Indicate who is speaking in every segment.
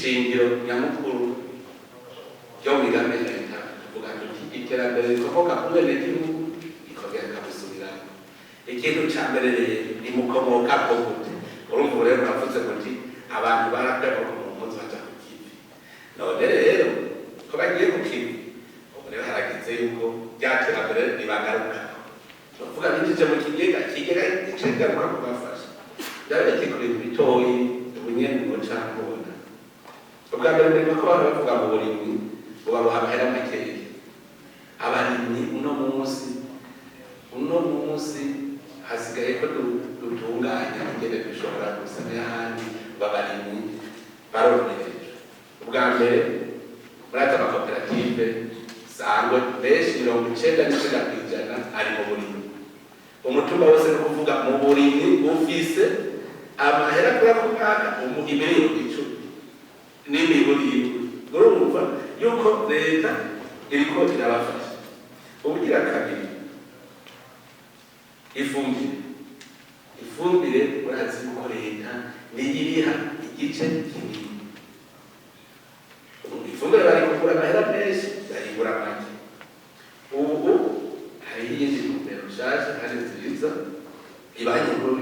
Speaker 1: shingiro nyamukuru ryo mu migambi ya leta tuvuga tuti iterambere rikomoka ku benegihugu rikongera rikabusubiramo. Ikintu ca mbere rero rimukomokako gute? Urumva rero muravuze muti abantu barakwega ku mpunzi baja ku kivi. None rero ko bagiye ku kivi ubu rero harageze yuko rya terambere ribagarukako. Tuvuga n'ikije mu kigega kigaruka kubafasha. Byareke ku bintu bitoyi ubunyene ngo cambona. Ubwa mbere mbere ko abantu bavuga mu burimwi ubabuha amahera makeya. Abarimyi uno munsi hasigaye ko dutunganya ingene dushobora gusana y'ahandi babarimyi baronereje. Ubwa mbere murata amakoperative sangwe benshi 99% ari mu burimyi. Umutumba wose no kuvuga mu burimyi ufise amahera kuri ako mwaka umuha miliyoni 10 n'imiburire. Urumva yuko leta iriko irabafasha. Ubugira kabiri ifumbire murazi ko leta niyiriha igice kinini. Ifumbire bari kugura amahera menshi bayigura make. Ubu hari iyindi ntumbero nshasha kandi nziza ibanki nkuru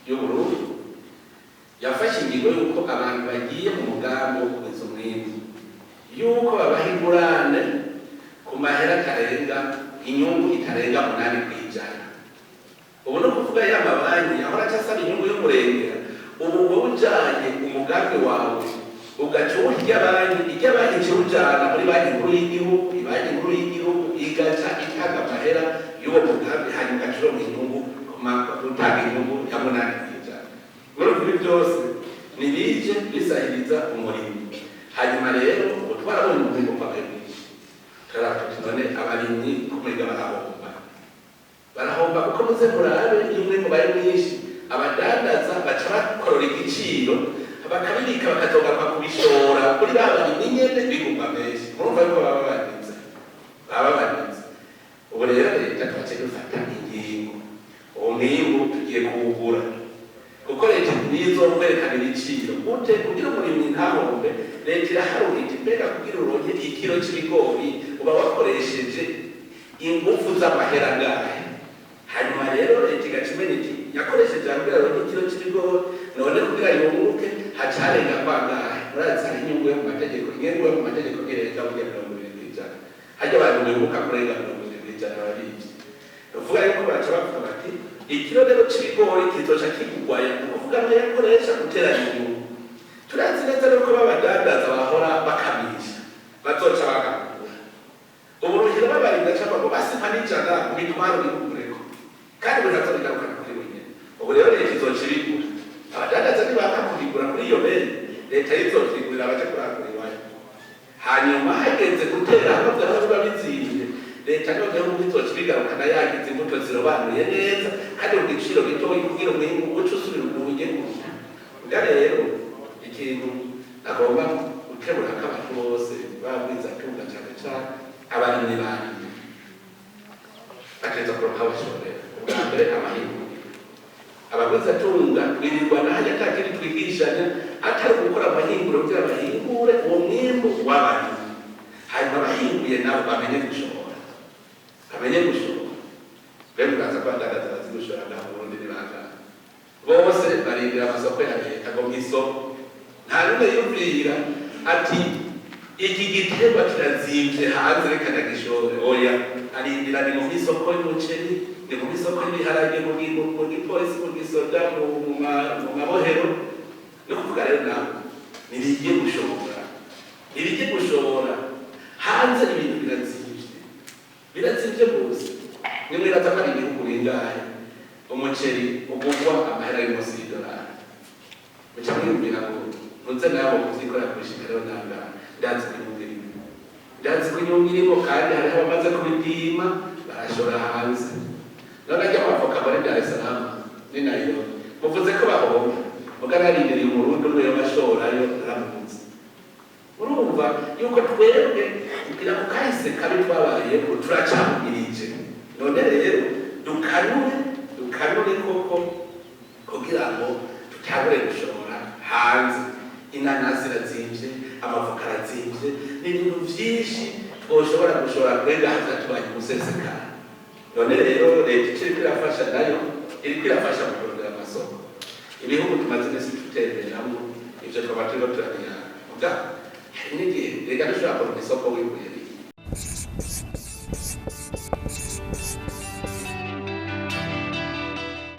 Speaker 1: y'Uburundi yafashe ingingo yuko abantu bagiye mu mugambi wo kugwiza umwimbu yuko babaha ingurane ku mahera atarenga inyungu itarenga 8%. Ubu no kuvuga ya mabanki ahora acasaba inyungu y'umurengera. Ubu wowe ujanye umugambi wawe ugacuha irya banki ciwujana muri banki nkuru y'igihugu. Ibanki nkuru y'igihugu igaca itanga amahera y'uwo mugambi hanyuma ugacuronka inyungu utanga inyungu ya 8%. Urumva ibi byose nibije bisahiriza umurimo. Hanyuma rero utwarabonye umurimo mpaka mwinshi turatuti none abarimyi kumurega barahomba kuko muze murabe iyo umurimo bari mwinshi abadandaza baca bakorora igiciro bakabirika bakatogaruka kubishora kuri babarimyi nyene biguma menshi. Murumva yuko baba banditse. Ubu rero leta twace dufata ingingo umwimbu tugiye kuwugura kuko leta nizokwerekana ibiciro gute kugira umurimyi ntahombe. Leta iraharurira mbega kugira uronke ikiro c'ibigori uba wakoresheje ingufu z'amahera ngahe. Hanyuma rero leta igacimenya iti yakoresheje ambera aronke ikiro c'ibigori none kugira yunguke hacarenga kwangahe. Murazi hari inyungu yo mu mategeko ingengo yo mu mategeko irenga kugira 20%. Hajya abantu bunguka kurenga 20% babizi. Uvuga yuko baca bavuga bati ikiro rero c'ibigori kizoca kigugwaya kuvuga ngo yakoresha guteranya inyungu. Turazi neza rero ko babadandaza bahora bakamisha bazoca bagakura. Ubu ruhira babarinda cyangwa ngo basipa n'ijana mu bitwaro bigureko kandi bizazogarukana kuri wenyine. Ubu rero leta izoca ibigura. Abadandaza ntibakakubigura kuri iyo bene leta yizokigurira abaje kurangura iwayo. Hanyuma hageze gutera aho byaba bizimvye leta noneho izoca ibigarukana yagize imbuto zirobanuye neza kandi mu giciro gitoyi kugira umwimbu uce usubira ubuye gusa. Ubwa rero ikintu agomba gukemura abantu bose babwiza tunga cyane cyane abarimyi barimye bategeza kuronka abashorera. Ubwa mbere amahirwe abagwiza tunga birirwa naho atakiri twigishanya atari gukora amahinguro kugira bahingure uwo mwimbu w'abarimyi. Hanyuma abahinguye nabo bamenye gushora rero uraza kwandagaza bazi gushora ngaho Burundi nibangana bose barindira amasoko ya leta ngo mw'isoko. Nta n'umwe yumvira ati iki giterwa kirazimvye hanze reka ndagishore. Oya, arindira ni mu isoko y'umuceri, ni mu isoko y'ibiharage, mu gipolisi, mu gisoda, mu mabohero. No kuvuga rero nawe nirigiye gushora hanze ibintu birazimvye bose. Nimwe ratakari igihugu ringahe umuceri ugugwa amahera y'umusi y'idolari. Muca mwiyumvira ngo ntuze nabo kuzikora kubishika rero nangana ndazi ko inyungu irimo kandi hariho abamaze kubipima barashora hanze. None ajya amavoka muri Dar es Salaam ni nayo muvuze ko bahomba mugararindiriye umurundi umwe y'abashorayo aramutse. Urumva yuko twebwe kugira ngo kahise kabi twabayeho turacamumirije. None rero dukanure koko kugira ngo tutabure gushora hanze inanasi irazimvye, amavoka arazimvye, ni ibintu vyinshi twoshobora gushora kwega haza tubanye umusesekara. None rero leta iriko irafasha nayo iriko irafasha mu kurondera amasoko. Ibihugu tumaze imisi tutemberamwo ivyo twaba turiko turabiraba. Muga hari n'igihe reka dushobora kuronka isoko wibuye